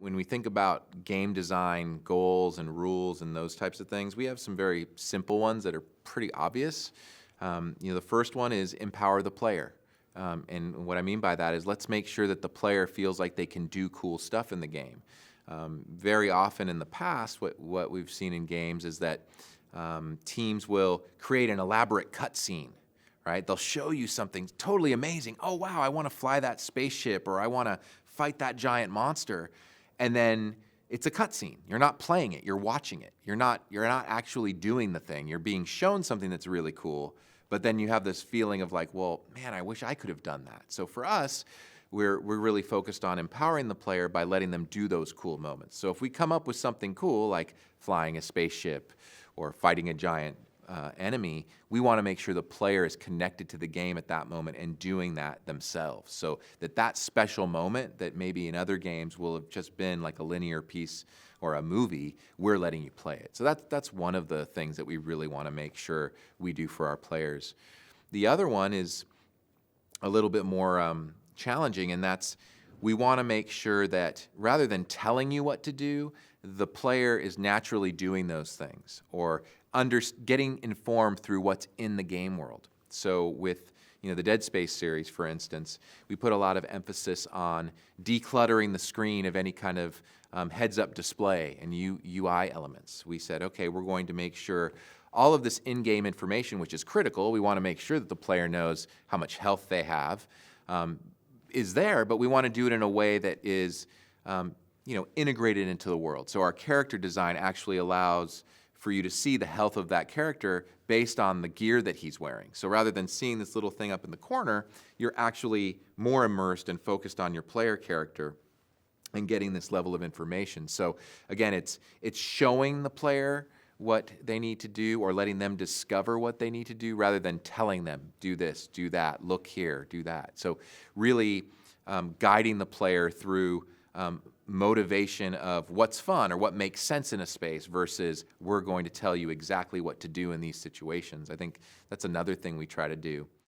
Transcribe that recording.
When we think about game design goals and rules and those types of things, we have some very simple ones that are pretty obvious. The first one is empower the player. And what I mean by that is let's make sure that the player feels like they can do cool stuff in the game. Very often in the past, what we've seen in games is that teams will create an elaborate cutscene, right? They'll show you something totally amazing. Oh, wow, I want to fly that spaceship, or I want to fight that giant monster. And then it's a cutscene. You're not playing it, you're watching it. You're not actually doing the thing. You're being shown something that's really cool, but then you have this feeling of like, well, man, I wish I could have done that. So for us, we're really focused on empowering the player by letting them do those cool moments. So if we come up with something cool, like flying a spaceship or fighting a giant enemy, we want to make sure the player is connected to the game at that moment and doing that themselves, so that special moment that maybe in other games will have just been like a linear piece or a movie, we're letting you play it. So that's one of the things that we really want to make sure we do for our players. The other one is a little bit more challenging, and that's we want to make sure that rather than telling you what to do, the player is naturally doing those things or getting informed through what's in the game world. So with the Dead Space series, for instance, we put a lot of emphasis on decluttering the screen of any kind of heads-up display and UI elements. We said, okay, we're going to make sure all of this in-game information, which is critical, we want to make sure that the player knows how much health they have, is there, but we want to do it in a way that is integrated into the world. So our character design actually allows for you to see the health of that character based on the gear that he's wearing. So rather than seeing this little thing up in the corner, you're actually more immersed and focused on your player character and getting this level of information. So again, it's showing the player what they need to do or letting them discover what they need to do rather than telling them, do this, do that, look here, do that. So really guiding the player through motivation of what's fun or what makes sense in a space versus we're going to tell you exactly what to do in these situations. I think that's another thing we try to do.